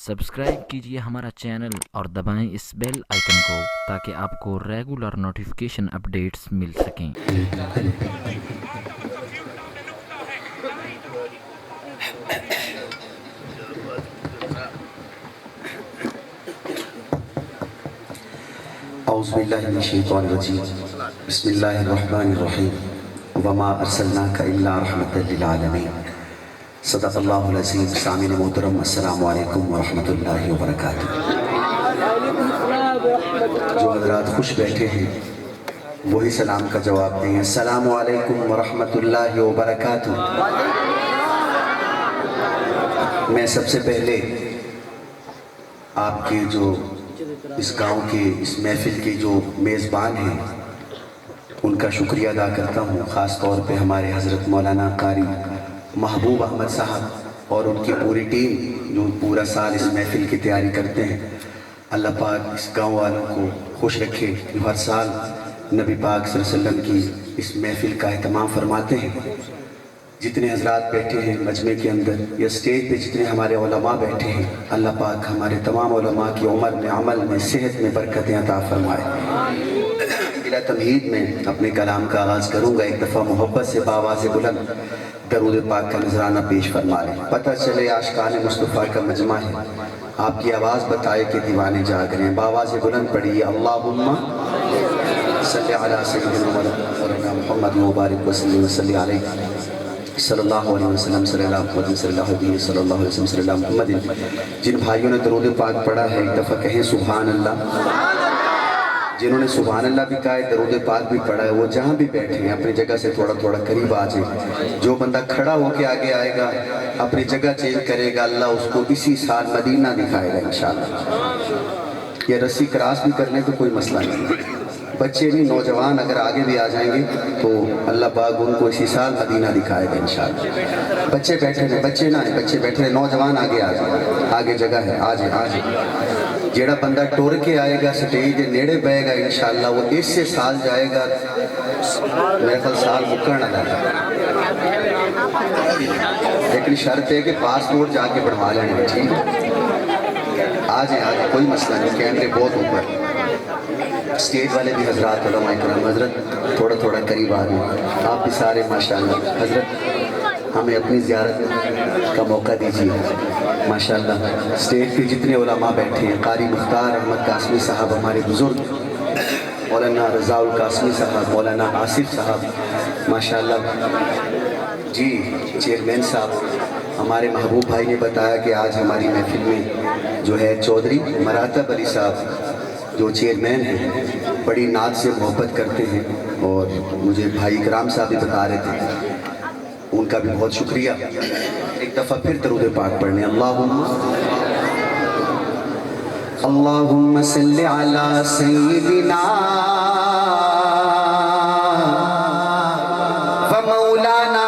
Subscribe कीजिए हमारा channel और दबाएं इस बेल आइकन को ताकि आपको रेगुलर नोटिफिकेशन अपडेट्स मिल सकें। औज़ु बिल्लाहि मिनश शैतानिर रजीम बिस्मिल्लाहिर रहमानिर रहीम वमा अरसलनाका इल्ला रहमतल लिल आलमीन सदक़ल्लाहुल अज़ीम। सामिन मोहतरम अस्सलामु अलैकुम व रहमतुल्लाहि व बरकातुहू। जो हज़रात खुश बैठे हैं वही सलाम का जवाब दें। अस्सलामु अलैकुम व रहमतुल्लाहि व बरकातुहू। मैं सबसे पहले आपके जो इस गांव के इस महफिल के जो मेज़बान हैं उनका शुक्रिया अदा करता हूँ। ख़ास तौर पे हमारे हज़रत मौलाना कारी महबूब अहमद साहब और उनकी पूरी टीम जो पूरा साल इस महफिल की तैयारी करते हैं। अल्लाह पाक इस गांव वालों को खुश रखे। हर साल नबी पाक सल्लल्लाहु अलैहि वसल्लम की इस महफिल का एहतमाम फरमाते हैं। जितने हजरात बैठे हैं मजमे के अंदर या स्टेज पे जितने हमारे उलमा बैठे हैं, अल्लाह पाक हमारे तमाम उलमा की उम्र में, अमल में, सेहत में बरकतें अता फरमाए। बिला तमहीद में अपने कलाम का आगाज़ करूँगा। एक दफ़ा मोहब्बत से बावाज़ बुलंद दरूद पाक का नजराना पेश फरमा लें। पता चले आशिकान मुस्तफ़ा का मजमा है, आपकी आवाज़ बताए कि दीवाने जाग रहे हैं। बावाज़ बुलंद पढ़िए अल्लाहुम्मा सल्ली अला सय्यिदिना मुहम्मद व बारिक व सल्लिम व सल्ली अलैहि सल्लल्लाहु अलैहि वसल्लम सल्लल्लाहु अलैहि वसल्लम मुहम्मद। जिन भाइयों ने दरूद पाक पढ़ा है एक दफ़ा कहें सुभान अल्लाह। जिन्होंने सुभान अल्लाह भी कहा है, दरूद पाक भी पढ़ा है, वो जहाँ भी बैठे हैं अपनी जगह से थोड़ा थोड़ा करीब आ जाए। जो बंदा खड़ा होके आगे आएगा अपनी जगह चेंज करेगा, अल्लाह उसको इसी साल मदीना दिखाएगा इंशाअल्लाह। ये रस्सी क्रॉस भी करने को कोई मसला नहीं। बच्चे नहीं, नौजवान अगर आगे भी आ जाएंगे तो अल्लाह पाक उनको इसी साल मदीना दिखाएगा इंशाअल्लाह। बच्चे बैठे रहे, बच्चे ना है, बच्चे बैठे रहे, नौजवान आगे आ जाए, आगे जगह है, आ जाए आ जाए। जेड़ा बंदा टुर के आएगा स्टेज के नेड़े बहेगा इंशाअल्लाह वो इससे साल जाएगा। मेरे ख्याल साल मुक्कण ना जाएगा, लेकिन शर्त है कि पासपोर्ट जाके बनवा लेंगे। ठीक है, आ जाए, कोई मसला नहीं। कैमरे बहुत ऊपर, स्टेज वाले भी हजरात उलमा इकराम हजरत थोड़ा थोड़ा करीब आ गए। आप भी सारे माशाअल्लाह हजरत हमें अपनी ज़ियारत का मौका दीजिए माशाअल्लाह। स्टेज पे जितने उलमा बैठे हैं, कारी मुख्तार अहमद कासमी साहब, हमारे बुज़ुर्ग मौलाना रज़ाउल कासमी साहब, मौलाना आसिफ साहब माशाअल्लाह जी, चेयरमैन साहब, हमारे महबूब भाई ने बताया कि आज हमारी महफिल में जो है चौधरी मरातब अली साहब जो चेयरमैन हैं बड़ी नात से मोहब्बत करते हैं और मुझे भाई इकराम साहब भी बता रहे थे, उनका भी बहुत शुक्रिया। एक दफ़ा फिर दरूद पाक पढ़ने अल्लाहुम्मा सल्ली अला सय्यिदिना व मौलाना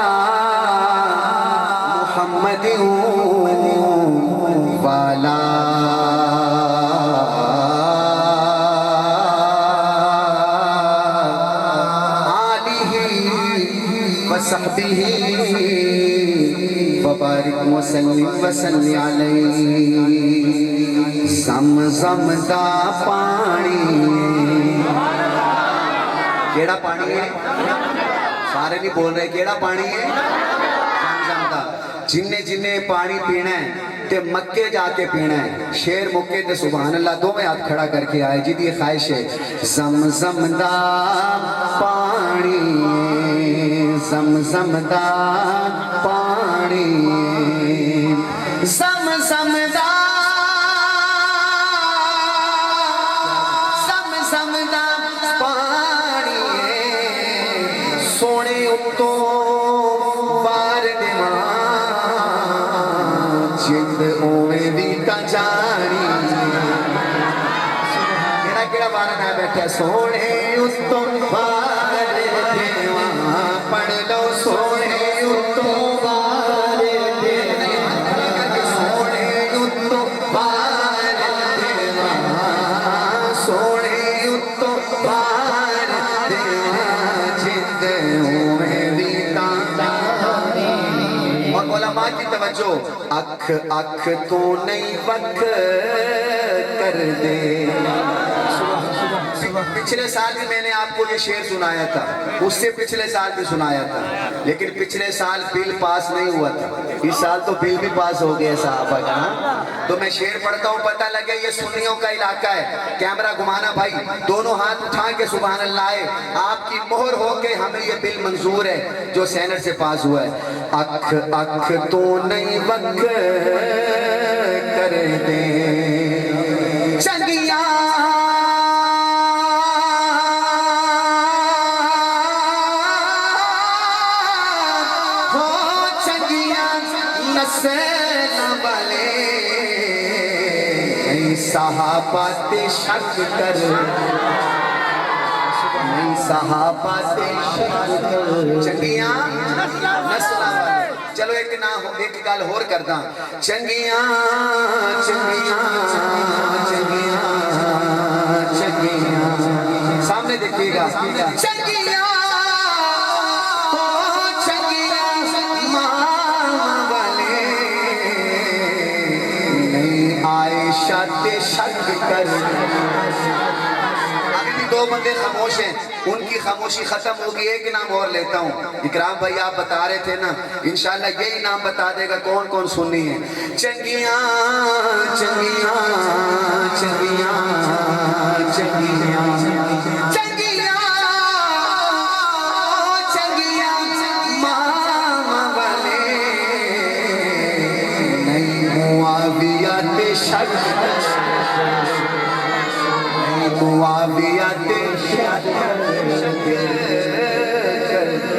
मुहम्मदिन व अला वसहबिही वबारिक वसल्लिम वसल्लि अलैहि। ज़म-ज़म दा पानी, केड़ा पानी है? सारे नहीं बोल रहे केड़ा पानी है? ज़म-ज़म दा। जिन्ने जिन्ने पानी पीना है ते मक्के जाके पीना है। शेर मुक्के ते सुभान अल्लाह दोवें हाथ खड़ा करके आए जिदी ख्वाहिश है। ज़म-ज़म दा पानी, ज़म-ज़म दा पानी, ज़म-ज़म दा, ज़म-ज़म दा पानी सोने उत्तो वार देवां जिंद उवें दी तां जानी। केड़ा केड़ा वार ना बैठा सोने उत्तो वार देवां, पढ़ लो सोने उत्तो वार देवां, सोने उत्तो वार देवां, सोने उत्तो वार देवां जिंद उवें दी तां जानी। और उलमा की तवज्जो। अख अख तो नहीं वख कर दे। पिछले साल भी मैंने आपको ये शेर सुनाया था, उससे पिछले साल भी सुनाया था, लेकिन पिछले साल बिल पास नहीं हुआ था। इस साल तो बिल भी पास हो गया साहबा का। तो मैं शेर पढ़ता हूँ, पता लगे ये सुन्नियों का इलाका है। कैमरा घुमाना भाई, दोनों हाथ उठा के सुभान अल्लाह है। आपकी मोहर हो के हमें ये बिल मंजूर है जो सेनेट से पास हुआ है। अख अख तो नहीं वख कर दे चंगिया सहाबाते शक कर, सहाबाते शक कर चंगिया नस्ला वाले। चलो एक गल होर करदा। चंगिया चंगिया चंगिया चंगिया, सामने देखिएगा। चंगिया शाते शक कर। अभी भी दो बंदे खामोश हैं, उनकी खामोशी खत्म होगी। एक नाम और लेता हूँ। इकराम भाई आप बता रहे थे ना, इंशाल्लाह यही नाम बता देगा कौन कौन सुन्नी है। चंगिया चंगिया चंगिया चंगिया चंगिया चंगिया मामा वाले नहीं मुआविया ते शक, मुआविया ते शक।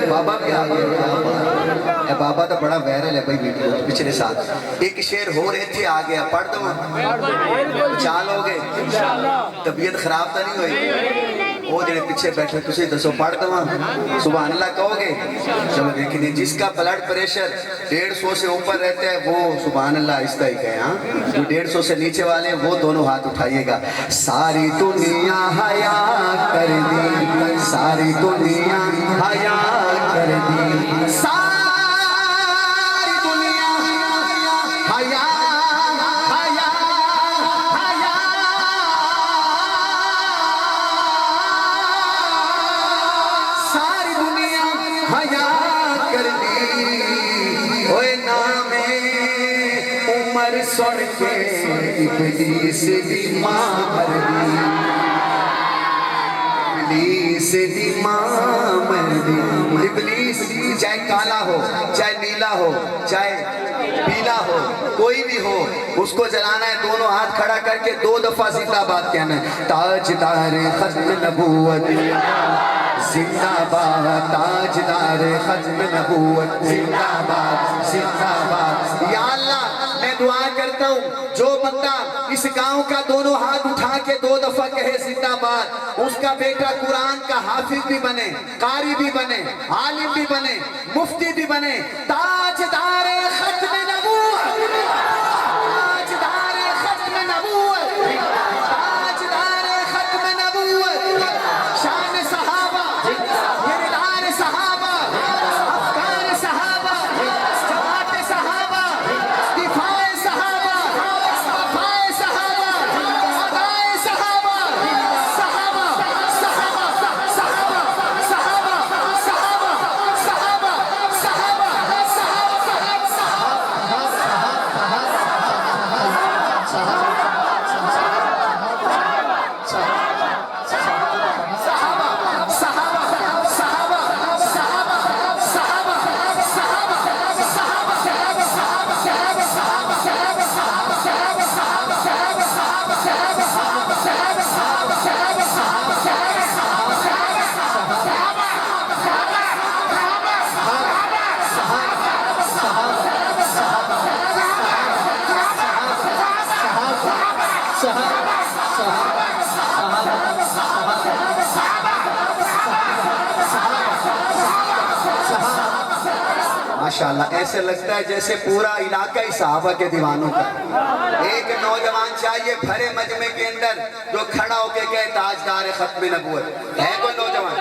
बाबा भी आ गए। बाबा तो बड़ा वायरल है भाई वीडियो पिछले साल। एक शेर हो रहे थे आ गया, पढ़ दो चाल हो गए। तबीयत खराब तो नहीं हुई? वो जो पीछे बैठे तुझे दसो पढ़ दवा, सुभान अल्लाह कहोगे? चलो देखिए, जिसका ब्लड प्रेशर 150 से ऊपर रहता है वो सुभान अल्लाह इस तरह का है। हाँ, जो 150 से नीचे वाले हैं वो दोनों हाथ उठाइएगा। सारी दुनिया हया कर दी, सारी दुनिया हया कर दी, सारी दुनिया हया हया हया, सारी दुनिया हया कर दी। ओए नामे उमर सुन के इब्लीस दी मां मर दी, इब्लीस दी मां मर दी। इब्लीस चाहे काला हो, चाहे नीला हो, चाहे पीला हो, कोई भी हो, उसको जलाना है। दोनों हाथ खड़ा करके 2 दफा जिंदाबाद कहना है। ताजदार खत्म नबूवत जिंदाबाद, ताजदार खत्म नबूवत जिंदाबाद जिंदाबाद। या अल्लाह मैं दुआ करता हूँ, जो बंदा इस गांव का दोनों हाथ उठा के 2 दफा कहे जिंदाबाद, उसका बेटा कुरान का हाफिज भी बने, कारी भी बने, आलिम भी बने, मुफ्ती भी बने। ताजदार खत्म नबूवत, ताजदार खत्म नबूवत, ताजदार खत्म नबूवत। शान सहाबा, किरदार सहाबा, अफकार सहाबा, जमात सहाबा, दिफाए सहाबा, वफाए सहाबा, अदाए सहाबा, सहाबा सहाबा सहाबा सहाबा सहाबा सहाबा माशाल्लाह, ऐसे लगता है जैसे पूरा इलाका ही सहाबा के दीवानों का। एक नौजवान चाहिए भरे मजमे के अंदर जो खड़ा होके कहे ताजदार खत्म नबूवत है। कोई नौजवान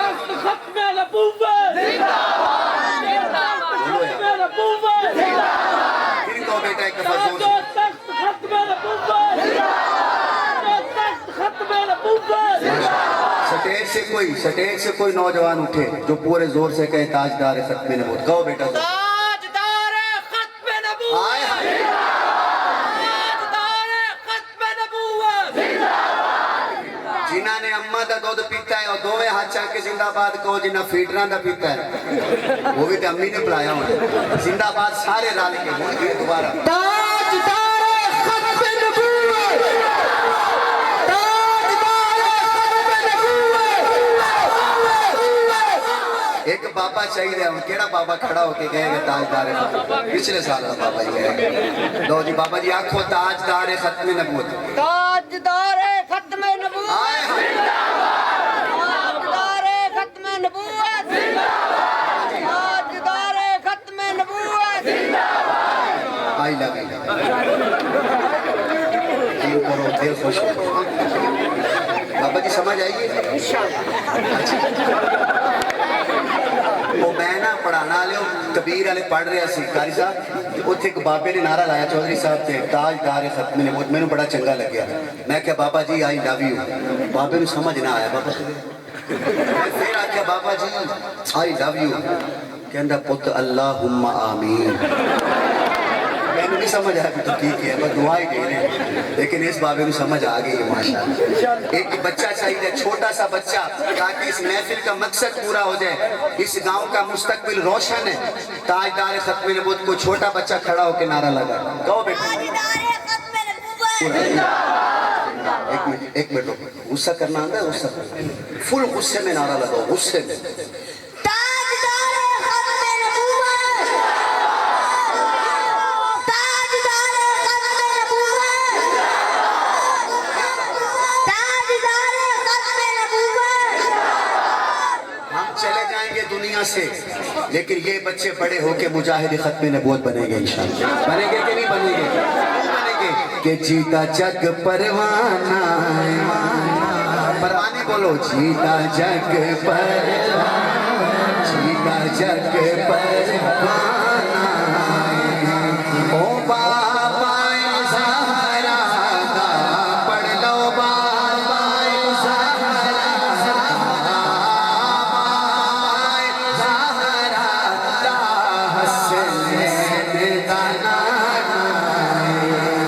स्टेज से कोई नौजवान उठे जो पूरे जोर से कहे ताजदार खत्म नबूवत। कहो बेटा ताजदार खत्म नबूवत, आए हाय। ताजदार खत्म नबूवत, जिन्होंने अम्मा का दूध पीता है और दोवें हाथ चल के जिंदाबाद कहो, जिन्हें फीडर का पीता है वो भी तो अम्मी ने पिलाया होना। जिंदाबाद सारे रल के दोबारा। ताजदार खत्म नबूवत, ताजदार खत्म नबूवत। एक बाबा चाहिए हम केड़ा बाबा खड़ा होके कहेगा ताजदार पिछले साल का बाबा जी कहेगा। लो जी बाबा जी आखो ताजदार खत्म नबूवत। ताजदार खत्म नबूवत, आए हाय। ताजदार खत्म नबूवत, ताजदार खत्म नबूवत। आई लव यू करो दिल खुश हो। बाबा जी समझ आइए। वो मैं ना पढ़ाना वाले कबीर वाले पढ़ रहे सी कारी साहब, उत्थे एक बाबे ने नारा लाया चौधरी साहब ते ताजदार खत्म ने मैंने बड़ा चंगा लग्या। मैं क्या बाबा जी आई लव यू, बाबे ने समझ ना आया बाबा। मैं फिर आख्या बाबा जी आई लव यू, कहंदा पुत अल्लाहुम्मा आमीन। मैंने नहीं समझ आया कि तो ठीक है बस दुआ ही दे रहे, लेकिन इस बाबे को समझ आ गई है माशाल्लाह। एक बच्चा चाहिए छोटा सा बच्चा, ताकि इस महफिल का मकसद पूरा हो जाए, इस गांव का मुस्तकबिल रोशन है। ताजदार खत्म नबूवत को छोटा बच्चा खड़ा होकर नारा लगा। कहो बेटा एक मिनट गुस्सा करना आता है, गुस्सा फुल गुस्से में नारा लगाओ, गुस्से में। दुनिया से, लेकिन ये बच्चे बड़े होके मुजाहिद खत्म नबूवत बनेंगे इंशाअल्लाह। बनेंगे कि नहीं बनेंगे? बनेंगे कि जीता जग परवाना, परवाने बोलो जीता जग परवाना, जीता जग परवाना। ओ बाबा ज़हरा दा पढ़ लो बाबा ज़हरा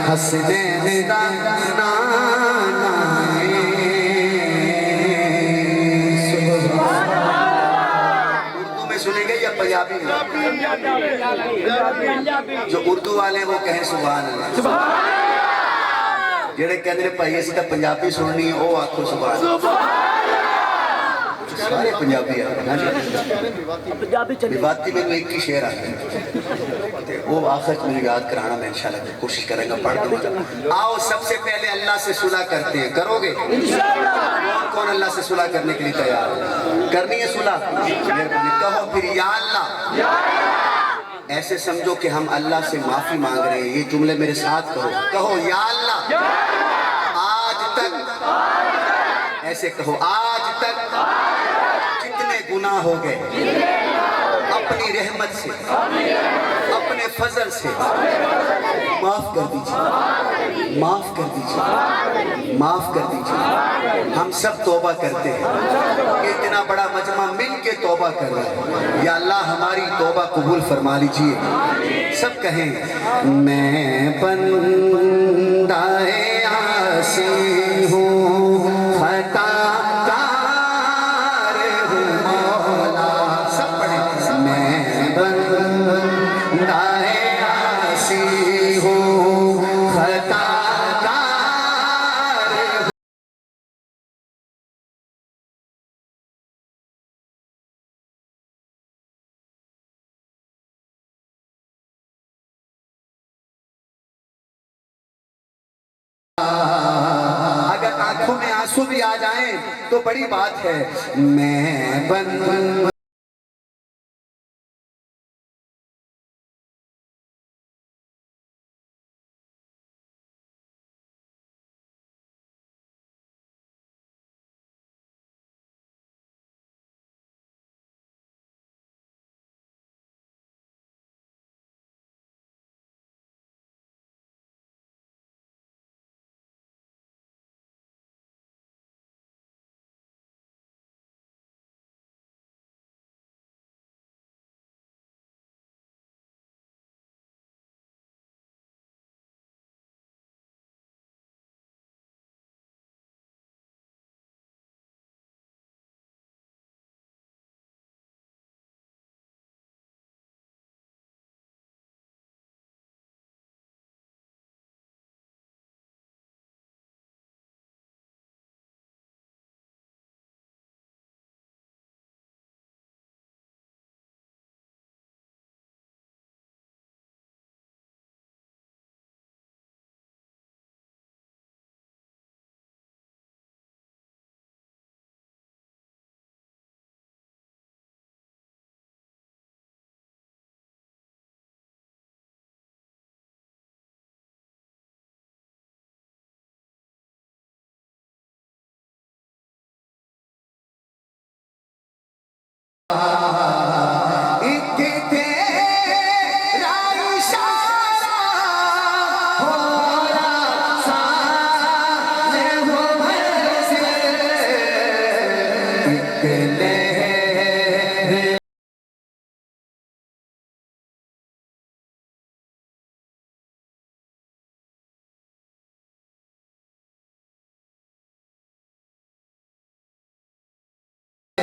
हसनैन दा नाना उर्दू में सुनेंगे या पंजाबी में? जो उर्दू वाले वो कहें सुभान अल्लाह, जेड़े कहते हैं भाई असीं तां पंजाबी सुननी है वो आखो सुभान अल्लाह। सारे पंजाबी है विवादी में एक ही शेर आता है, वो आखिर में याद कराना मैं इंशाल्लाह कोशिश करेंगे, पढ़ दूंगा। आओ सबसे पहले अल्लाह से सुलह करते हैं, करोगे? कौन कौन अल्लाह से सुलह करने के लिए तैयार है? करनी है सुलह? कहो फिर या अल्लाह। ऐसे समझो कि हम अल्लाह से माफी मांग रहे हैं, ये जुमले मेरे साथ कहो। कहो या अल्लाह, आज तक, ऐसे कहो आज तक कितने गुनाह हो गए, अपनी रहमत से अपने फजल से माफ कर दीजिए, माफ कर दीजिए, माफ कर दीजिए। हम सब तौबा करते हैं, इतना बड़ा मजमा मिल के तौबा कर रहा है। या अल्लाह हमारी तौबा कबूल फरमा लीजिए। सब कहें मैं बंदाए आसी हूँ, खताकार हूँ मौला। सब पढ़े मैं बंदाए आसी हूँ, खताकार हूँ। अगर आंखों में आंसू भी आ जाएं तो बड़ी बात है। मैं बन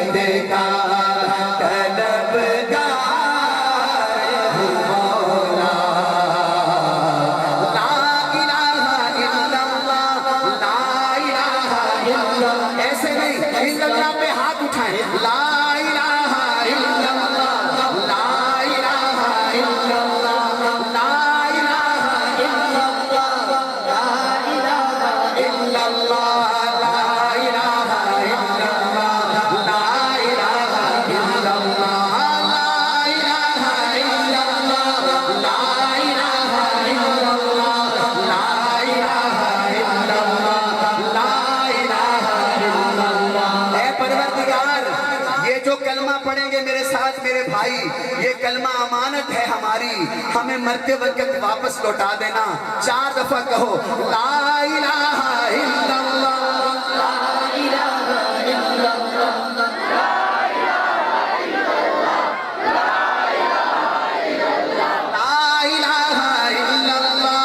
मदद का तलबगार हूँ मौला। ला इलाहा इल्लल्लाह, ला इलाहा इल्लल्लाह। ऐसे नहीं, इल्लल्लाह पे हाथ उठाएं। ला इलाहा इल्लल्लाह, ला इलाहा इल्लल्लाह, ला इलाहा इल्लल्लाह, ला इलाहा इल्लल्लाह, ला इलाहा इल्लल्लाह, ला इलाहा इल्लल्लाह, ला इलाहा इल्लल्लाह, ला इलाहा इल्लल्लाह, ला इलाहा इल्लल्लाह, ला इलाहा इल्लल्लाह। ऐ परवरदिगार, ये जो कलमा पढ़ेंगे मेरे साथ मेरे भाई, ये कलमा अमानत है हमारी, हमें मरते वक्त वापस लौटा देना। 4 दफा कहो ला इलाहा इल्लल्लाह, ला इलाहा इल्लल्लाह, ला इलाहा इल्लल्लाह, ला इलाहा इल्लल्लाह, ला इलाहा इल्लल्लाह,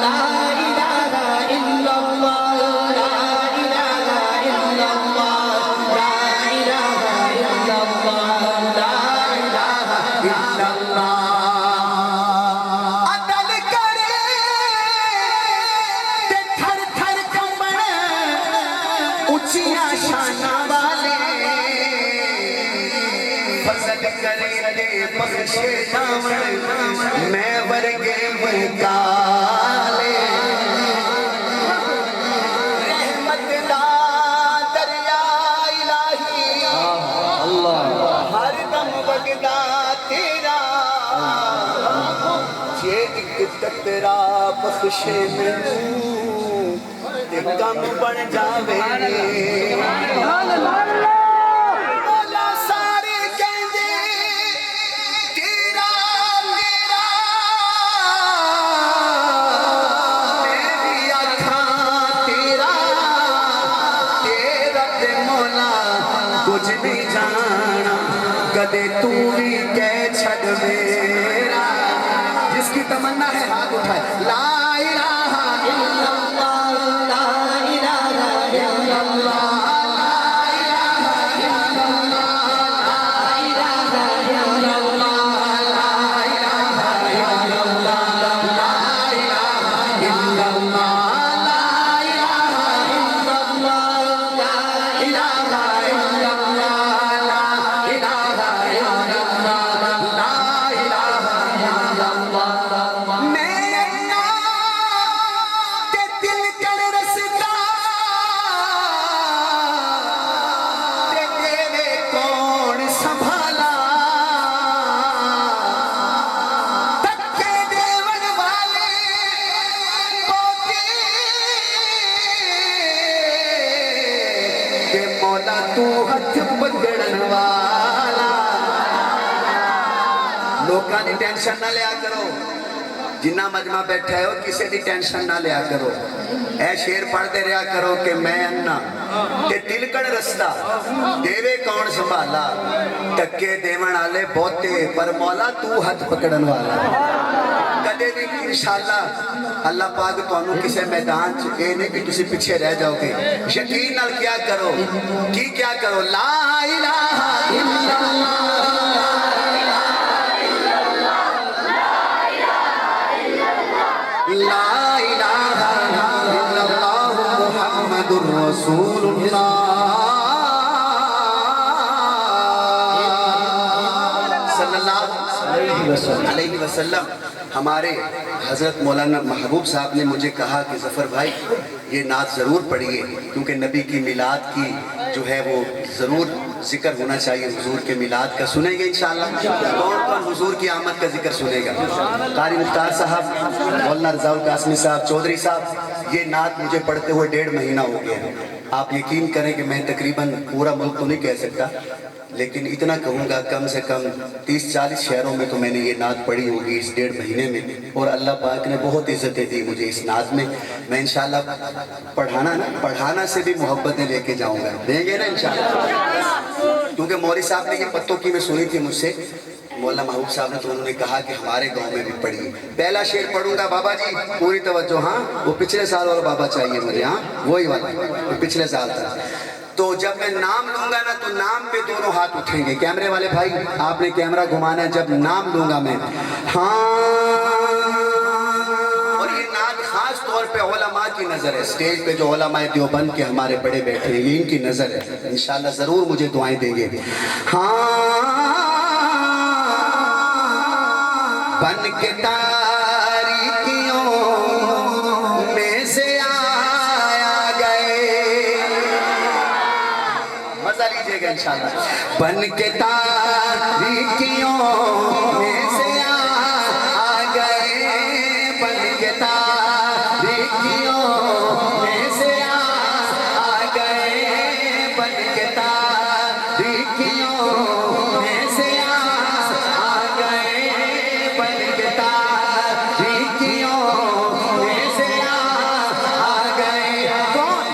ला इलाहा इल्लल्लाह, ला इलाहा इल्लल्लाह, ला इलाहा इल्लल्लाह, ला इलाहा इल्लल्लाह। अदल करे ते थर थर कंबण ऊंचियां शानां वाले, फजल करे ते बख्शे जावण मैं वर्गे मुकाले। रहमत दा दरिया इलाही हर दम वगदा तेरा, जे एक कतरा बख्शे मैनू ते कम बन जावे। मौला सारे कहंदे तेरा तेरा, मैं भी आखां तेरा तेरा ते मौला कुछ नहीं जाना, कदे तू भी कह छड़ मेरा। जिसकी तमन्ना है हाथ उठाए। ला इलाहा इल्लल्लाह, ला इलाहा इल्लल्लाह, ला इलाहा इल्लल्लाह, ला इलाहा इल्लल्लाह, ला इलाहा इल्लल्लाह, ला इलाहा इल्लल्लाह, ला इलाहा इल्लल्लाह, ला इलाहा इल्लल्लाह, ला इलाहा इल्लल्लाह, ला इलाहा इल्लल्लाह। मैं अन्ना ते दिल कर रसदा ते तेरे कौन संभाला, धक्के देवन वाले पोते ते मौला तू हथ पकड़न वाला। लोकां दी टेंशन ना लिया करो, जिन्ना मजमा बैठा है किसी की टेंशन ना लिया करो। ऐ शेर पढ़ते रहा करो कि मैं अन्ना ते तिलकड़ रस्ता देवे कौन संभाला, धक्के देवन वाले बहुते पर मौला तू हथ पकड़न वाला। कदे भी इंशाअल्लाह अल्लाह पाक तुहानू किसी मैदान च ये नहीं कि तुसी पीछे रह जाओगे। यकीन नाल क्या करो, की क्या करो, ला इलाहा इल्लल्लाह, ला इलाहा इल्लल्लाह मुहम्मदुर रसूलुल्लाह सल्लल्लाहु अलैहि वसल्लम। हमारे हज़रत मौलाना महबूब साहब ने मुझे कहा कि ज़फ़र भाई ये नात ज़रूर पढ़िए, क्योंकि नबी की मिलाद की जो है वो ज़रूर जिक्र होना चाहिए। हुजूर के मिलाद का सुनेंगे इंशाअल्लाह। कौन कौन हुजूर की आमद का जिक्र सुनेगा? कारी मुख्तार साहब, मौलाना रज़ाउल कासमी साहब, चौधरी साहब, ये नात मुझे पढ़ते हुए 1.5 महीना हो गया है। आप यकीन करें कि मैं तकरीबन पूरा मुल्क तो नहीं कह सकता, लेकिन इतना कहूँगा कम से कम 30-40 शहरों में तो मैंने ये नात पढ़ी होगी इस 1.5 महीने में, और अल्लाह पाक ने बहुत इज़्ज़तें दी मुझे इस नात में। मैं इंशाअल्लाह पढ़ाना से भी मोहब्बतें लेके जाऊँगा, देंगे ना इंशाअल्लाह, क्योंकि मौलवी साहब ने ये पत्तों की मैं सुनी थी मुझसे, मौलाना महबूब साहब ने तो उन्होंने कहा कि हमारे गांव में भी पढ़िए। पहला शेर पढ़ूंगा बाबा जी, पूरी तवज्जो। हाँ, वो पिछले साल वाला बाबा चाहिए मुझे। हाँ, वही वाला, वो पिछले साल था। तो जब मैं नाम लूंगा ना तो नाम पे दोनों हाथ उठेंगे। कैमरे वाले भाई आपने कैमरा घुमाना है जब नाम लूंगा मैं। हाँ, और ये नाद खास तौर पे उलमा की नजर है। स्टेज पे जो उलमा देवबंद के हमारे बड़े बैठे हैं, ये इनकी नजर है। इंशाल्लाह जरूर मुझे दुआएं देंगे। हाँ, बन के तारीकियों में से आया गए, मजा लीजिएगा इंशाल्लाह। बन के तारीकियों में से आ गए, बन के तारीकियों में से आ गए, बन के तारीकियों में से आ गए, बन के तारीकियों में से आ गए। कौन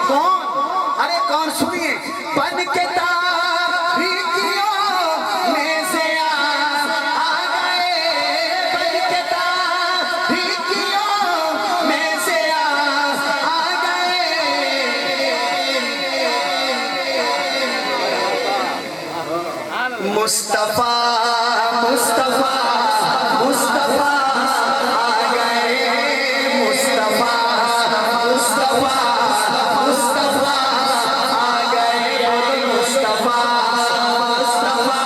कौन? अरे कौन? सुनिए, बन के तारीकियों में से आ गए, बन के तारीकियों में से आ गए। मुस्तफा मुस्तफा मुस्तफा आ गए, मुस्तफा मुस्तफा मुस्तफा आ गए, मुस्तफा मुस्तफा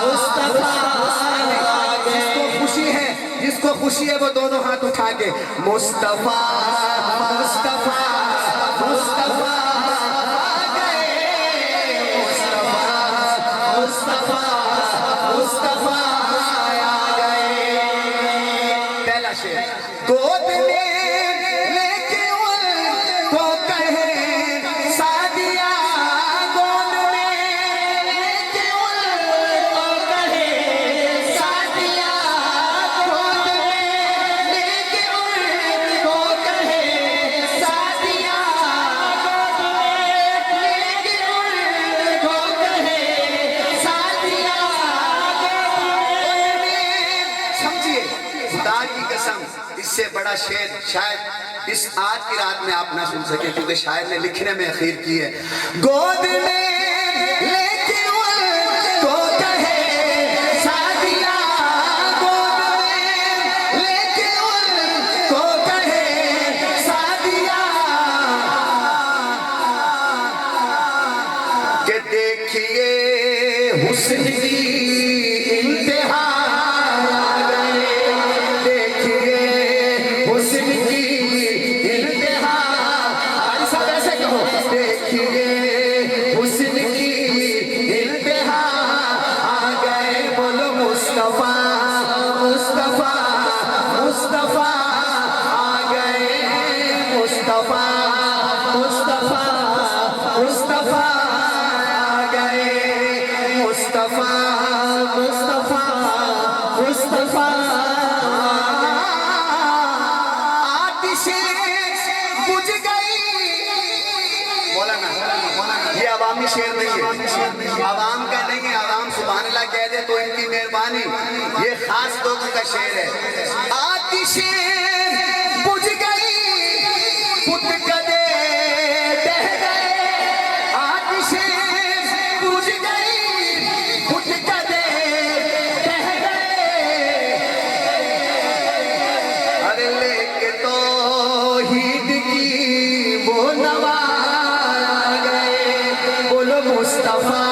मुस्तफा आ गए। जिसको खुशी है, जिसको खुशी है वो दोनों हाथ उठा के मुस्तफा मुस्तफा मुस्तफा आ गए, मुस्तफा मुस्तफा मुस्तफा आ गए। पहला शेर, गोद में लेके उनको कहे सादिया, गोद में लेके उनको कहे सादिया, गोद में लेके उनको कहे सादिया, गोद में लेके उनको कहे सादिया। समझिए, खुदा की कसम, इससे बड़ा शेर शायद इस आज की रात में आप ना सुन सके, क्योंकि शायर ने लिखने में अखीर की है। गोद में लेके उनको कहे सादिया, गोद में लेके उनको कहे सादिया, कि देखिए हुस्न की इंतहा आ गए, देखिए हुस्न की इंतहा। भाई साहब ऐसे कहो, देखिए हुस्न की इंतहा आ गए। बोलो मुस्तफा मुस्तफा मुस्तफा आ गए, मुस्तफा मुस्तफा मुस्तफा आ गए, मुस्तफा मुस्तफा मुस्तफा। आतिशें बुझ गई। मौलाना, ये अवामी शेर नहीं है, अवाम का नहीं है। अवाम सुभान अल्लाह कह दे तो इनकी मेहरबानी, ये खास लोगों का शेर है। आतिशें बुझ गई, फुट कदे ढह गए, आतिशें बुझ गई, फुट कदे ढह गए। अरे लेके तो हीद की वो नवा आ गए। बोलो मुस्तफा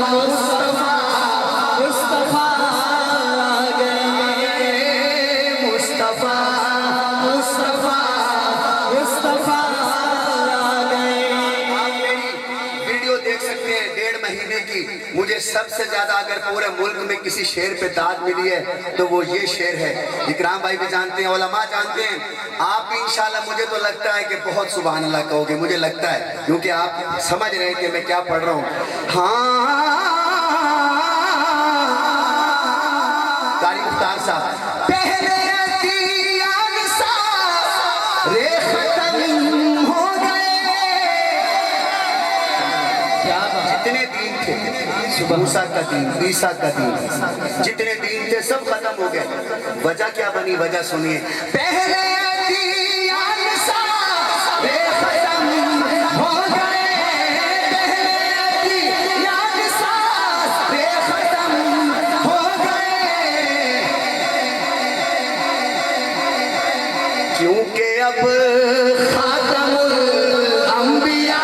मुस्तफा मुस्तफा आ गए, मुस्तफा मुस्तफा मुस्तफा आ गए। आप मेरी वीडियो देख सकते हैं 1.5 महीने की। मुझे सबसे ज्यादा अगर पूरे मुल्क में किसी शेर पे दाद मिली है तो वो ये शेर है। इकराम भाई भी जानते हैं, उलमा जानते हैं, आप भी इंशाल्लाह मुझे तो लगता है कि बहुत सुभान अल्लाह कहोगे, मुझे लगता है, क्योंकि आप समझ रहे हैं कि मैं क्या पढ़ रहा हूँ। हाँ, कारी मुख्तार साहब, पहले अतियान सारे खत्म हो गए, जितने दिन थे मूसा का दीन, ईसा का दीन, जितने दीन थे सब खत्म हो गए। वजह क्या बनी? वजह सुनिए। पहले अदीयान सारे खत्म हो गए, पहले अदीयान सारे खत्म हो गए, क्योंकि अब खातमुल अंबिया,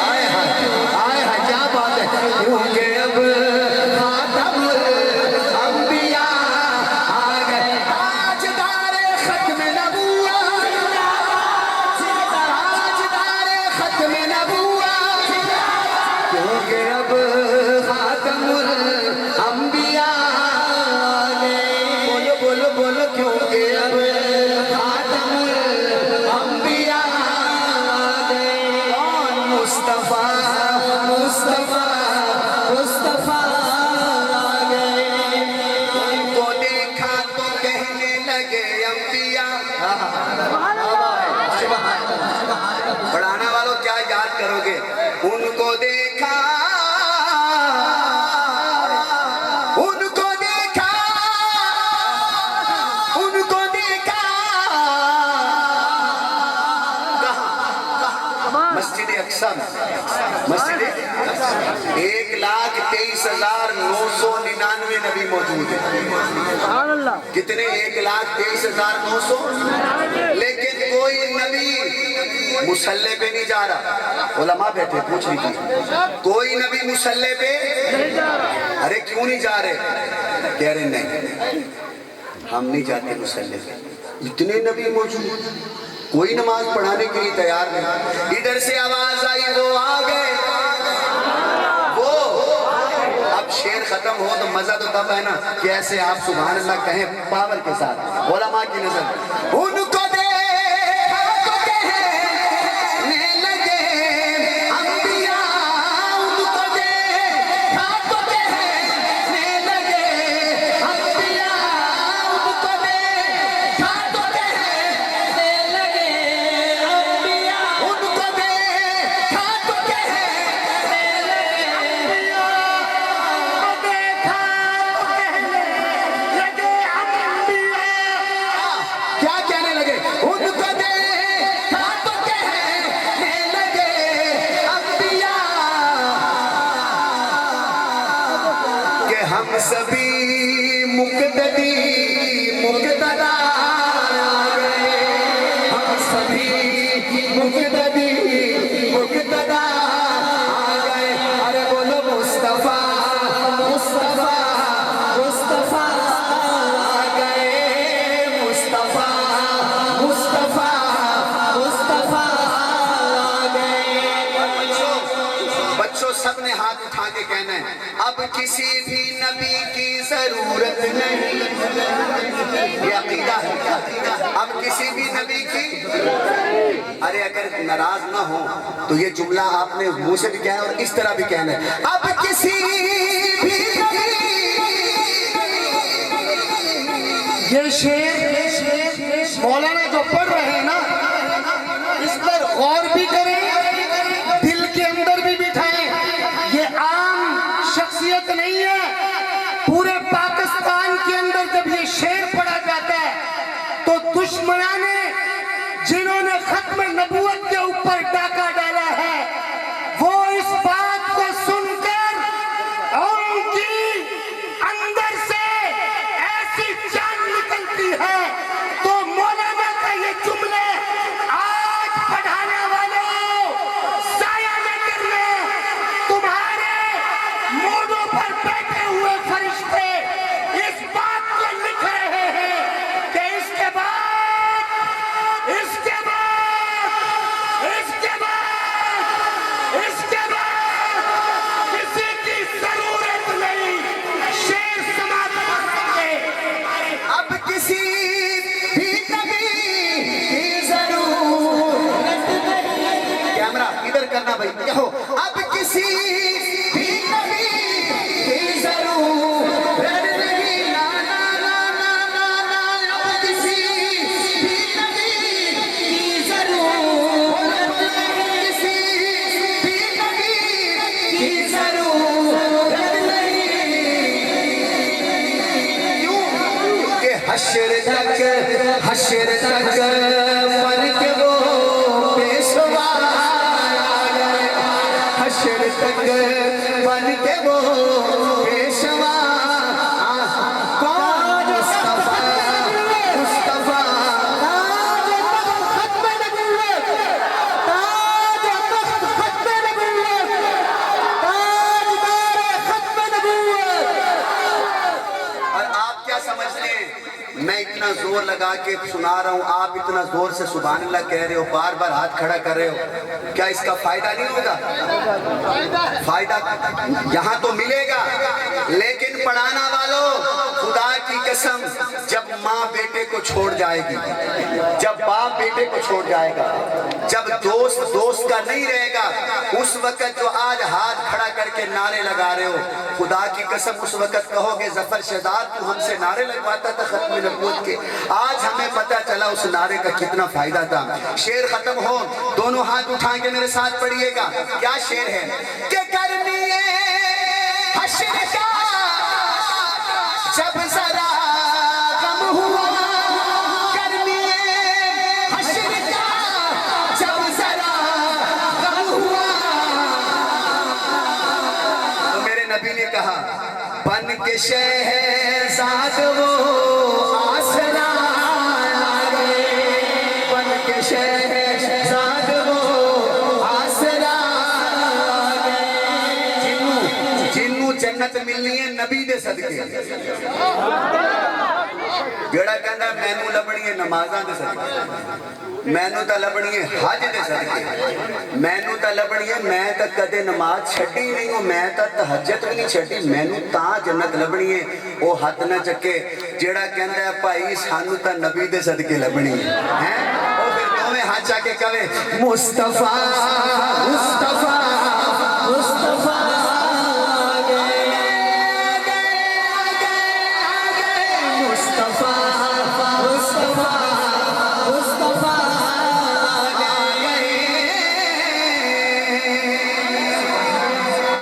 आए हाय क्या बात है, क्योंकि अब खातमुल अंबिया आ गए, ताजदारे खत्म नबुव्वत, ताजदारे खत्म नबुव्वत, क्योंकि अब खातमुल अंबिया आ गए। बोलो बोलो बोलो, क्योंकि अब खातमुल अंबिया आ गए। कौन? मुस्तफा मुस्तफा मुस्तफा आ गए। उनको देखा तो कहने लगे अंबिया, पढ़ाने वालों क्या याद करोगे? उनको देखा, उनको देखा, उनको देखा, मस्जिद अक्सा में, मस्जिद 1,23,999 नबी मौजूद है। कितने? 1,23,900। लेकिन कोई नबी मुसल्ले पे नहीं जा रहा। उलमा बैठे पूछ लीजिए, कोई नबी मुसल्ले पे? अरे क्यों नहीं जा रहे? कह रहे नहीं, हम नहीं जाते मुसल्ले पे। इतने नबी मौजूद, कोई नमाज पढ़ाने के लिए तैयार नहीं। इधर से आवाज आई, वो आ गए, वो। अब शेर खत्म हो तो मजा तो तब है ना कि ऐसे आप सुभान अल्लाह कहें पावर के साथ। उलमा की नजर उनको देखा तो कहने लगे अंबिया, उनको देखा तो कहने लगे अंबिया, उनको देखा तो कहने लगे अंबिया, उनको देखा तो कहने लगे अंबिया, उनको देखा तो कहने लगे अंबिया। क्या कहने लगे? उनको देखा तो कहने लगे अंबिया कि हम सभी मुक़्तदी मुक़्तदा आ गए, हम सभी मुक़्तदी मुक़्तदा आ गए। अरे बोलो मुस्तफा मुस्तफा मुस्तफा आ गए, मुस्तफा मुस्तफा मुस्तफा आ गए। बच्चों सब ने हाथ उठा के कहना है, अब किसी भी नबी की जरूरत नहीं। ये अकीदा है, अब किसी भी नबी की। अरे अगर नाराज ना हो तो ये जुमला आपने मुंह से भी कहना है और इस तरह भी कहना है, अब किसी भी नबी। ये शेर मौलाना जो पढ़ रहे हैं ना, इस पर गौर भी करें, दिल के अंदर भी बिठाएं। ये आम शख्सियत नहीं है। पूरे पाकिस्तान के अंदर जब ये शेर पढ़ा जाता है तो दुश्मनाने जिन्होंने खत्म नबूवत के ऊपर डाका डाला है, वो इस बात को सुनकर उनकी अंदर से ऐसी जान निकलती है। तो मौलाना का ये जुमले आज पढ़ाने वालों, साया न करने, तुम्हारे मोड़ों पर बैठे हुए फरिश्ते इस बात को लिख रहे हैं कि इसके बाद किसी की जरूरत नहीं, शेर समाप्त कर सके। अब किसी भी नबी की जरूरत नहीं। कैमरा इधर करना भाई, क्या हो? अब किसी भी नबी की जरूरत नहीं, ना ना ना ना ना ना, अब किसी भी नबी की जरूरत नहीं, किसी भी नबी की जरूरत تک حشر تک بن کے وہ پیشوا حشر تک بن کے وہ پیشوا میں اتنا زور لگا کے سنا رہا ہوں، آپ اتنا زور سے سبحان اللہ کہہ رہے ہو، بار بار ہاتھ کھڑا کر رہے ہو، کیا اس کا فائدہ نہیں ہوگا؟ فائدہ یہاں تو ملے گا، لیکن پڑھانا والوں خدا کی قسم جب ماں بیٹے کو چھوڑ جائے گی، جب باپ بیٹے کو چھوڑ جائے گا، جب دوست دوست کا نہیں رہے گا، اس وقت جو آج ہاتھ کھڑا کر کے نعرے لگا رہے ہو، خدا کی قسم اس وقت کہو گے ظفر شہزاد تو ہم سے نعرے لگواتا تھا ختم نبوت کے، آج ہمیں پتہ چلا اس نعرے کا کتنا فائدہ تھا۔ شعر ختم ہو، دونوں ہاتھ اٹھا کے میرے ساتھ پڑھیے گا، کیا شعر ہے کہ کرنی حشر کا جب ذرا غم ہوا، کرنی حشر کا جب ذرا غم ہوا، تو میرے نبی نے کہا بن کے شہزاد وہ آسرا لگے، بن کے شہزاد وہ آسرا لگے، جنوں جنت ملنی ہے نبی دے صدقے، جڑا کہندا مینوں لبنی ہے نمازاں دے صدقے، مینوں تا لبنی ہے حج دے صدقے، مینوں تا لبنی ہے میں تا کدے نماز چھڈی نہیں ہوں، میں تا تہجد بھی نہیں چھڈی، مینوں تا جنت لبنی ہے، او ہاتھ نہ چکے جڑا کہندا ہے بھائی سانوں تا نبی دے صدقے لبنی ہے، او پھر دوویں ہاتھ چا کے کہے مصطفیٰ مصطفیٰ